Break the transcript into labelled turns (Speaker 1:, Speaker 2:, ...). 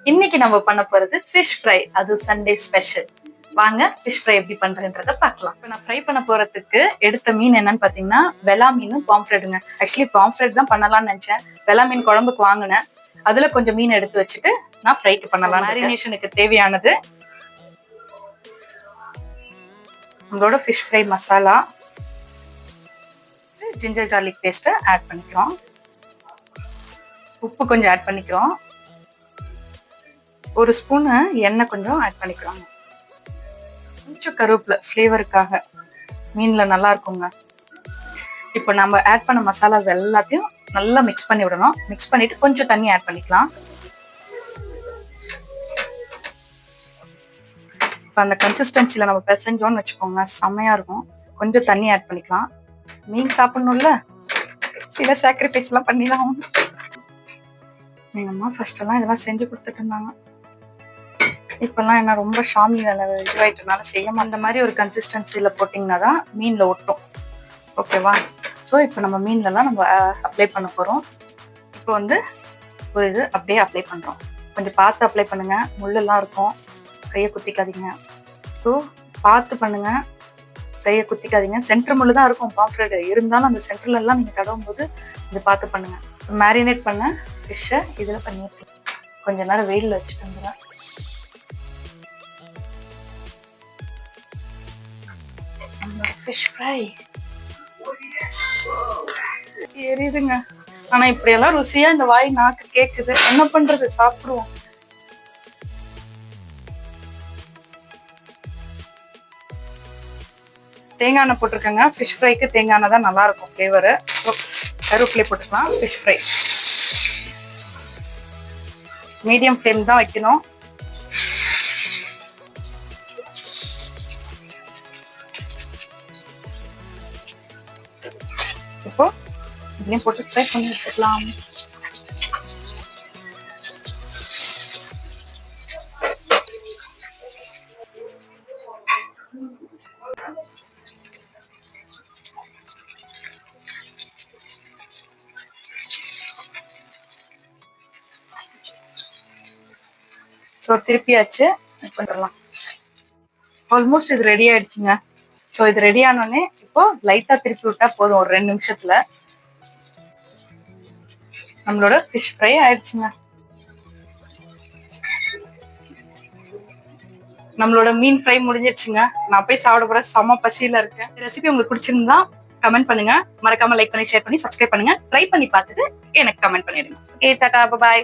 Speaker 1: இன்னைக்கு நம்ம பண்ண போறது ஃபிஷ் ஃப்ரை. அது சண்டே ஸ்பெஷல். வாங்க ஃபிஷ் ஃப்ரை எப்படி பண்றேன்றத பார்க்கலாம். இப்போ நான் ஃப்ரை பண்ண போறதுக்கு எடுத்த மீன் என்னன்னு பாத்தீங்கன்னா வெலா மீனும் பாம்ஃப்ரெட்டுங்க. ஆக்சுவலி பாம்ஃப்ரெட் தான் பண்ணலாம்னு நினைச்சேன். வெலா மீன் குழம்புக்கு வாங்கினேன். அதுல கொஞ்சம் மீன் எடுத்து வச்சுட்டு நான் ஃப்ரைக்கு பண்ணலாம். மேரினேஷனுக்கு தேவையானது நம்மளோட fish fry masala, ginger garlic பேஸ்ட்டை ஆட் பண்ணிக்கிறோம். உப்பு கொஞ்சம் ஆட் பண்ணிக்கிறோம். ஒரு ஸ்பூனு எண்ணெய் கொஞ்சம் ஆட் பண்ணிக்கிறோம். கொஞ்சம் கருவேப்பிலை ஃப்ளேவருக்காக, மீன்ல நல்லா இருக்குங்க. இப்போ நம்ம ஆட் பண்ண மசாலாஸ் எல்லாத்தையும் நல்லா மிக்ஸ் பண்ணி விடணும். மிக்ஸ் பண்ணிட்டு கொஞ்சம் தண்ணி ஆட் பண்ணிக்கலாம். இப்போ அந்த கன்சிஸ்டன்சில நம்ம பிசைஞ்சோம்னு வச்சுக்கோங்க, செம்மையா இருக்கும். கொஞ்சம் தண்ணி ஆட் பண்ணிக்கலாம். மீன் சாப்பிடணும்ல, சில சாக்ரிஃபைஸ் எல்லாம் பண்ணிடலாம். எங்க அம்மா ஃபர்ஸ்ட் எல்லாம் இதெல்லாம் செஞ்சு கொடுத்துட்டு இருந்தாங்க. இப்பெல்லாம் என்ன ரொம்ப ஷாமி வேலை இதுவாயிட்டனால செய்யலாம். அந்த மாதிரி ஒரு கன்சிஸ்டன்சில போட்டிங்கன்னா தான் மீன்ல ஒட்டும். ஓகேவா? ஸோ இப்போ நம்ம மீன்லலாம் நம்ம அப்ளை பண்ண போகிறோம். இப்போ வந்து ஒரு இது அப்படியே அப்ளை பண்ணுறோம். கொஞ்சம் பார்த்து அப்ளை பண்ணுங்க, முள்ளெல்லாம் இருக்கும், கையை குத்திக்காதீங்க. ஸோ பார்த்து பண்ணுங்க, கையை குத்திக்காதீங்க. சென்டர் முள்ளு தான் இருக்கும் பாம்ஃப்ரெட், இருந்தாலும் அந்த சென்டர்ல எல்லாம் நீங்கள் தடவும் போது இது பார்த்து பண்ணுங்க. மேரினேட் பண்ண ஃபிஷ்ஷை இதில் பண்ணிட்டு கொஞ்ச நேரம் வெயிலில் வச்சுட்டு வந்துடுறேன். ஃபிஷ் ஃப்ரை எரியுதுங்க. ஆனா இப்படியெல்லாம் ருசியா இந்த வாய் நாக்கு கேக்குது. என்ன பண்றது, சாப்பிடுவோம். தேங்காய் எண்ணெய் போட்டிருக்கேங்க. ஃபிஷ் ஃப்ரைக்கு தேங்காய் எண்ணெய் தான் நல்லா இருக்கும் ஃப்ளேவரு. கருவேப்பிலை போட்டுக்கலாம். ஃபிஷ் ஃப்ரை மீடியம் ஃப்ளேம் தான் வைக்கணும். இப்போ இப்படியும் போட்டு ஃப்ரை பண்ணி வச்சுக்கலாம். ஸோ திருப்பியாச்சு. பண்ணிடலாம். ஆல்மோஸ்ட் இது ரெடி ஆயிடுச்சுங்க. ஸோ இது ரெடி ஆனோடனே இப்போ லைட்டா திருப்பி விட்டா போதும். ஒரு 2 நிமிஷத்துல நம்மளோட ஃபிஷ் ஃப்ரை ஆயிடுச்சுங்க. நம்மளோட மீன் ஃப்ரை முடிஞ்சிருச்சுங்க. நான் போய் சாப்பிட போற செம பசியில இருக்கேன். ரெசிபி உங்களுக்கு பிடிச்சிருந்தா கமெண்ட் பண்ணுங்க. மறக்காம லைக் பண்ணி, ஷேர் பண்ணி, சப்ஸ்கிரைப் பண்ணுங்க. ட்ரை பண்ணி பார்த்துட்டு எனக்கு கமெண்ட் பண்ணிடுங்க. ஓகே, டாடா, பாய்.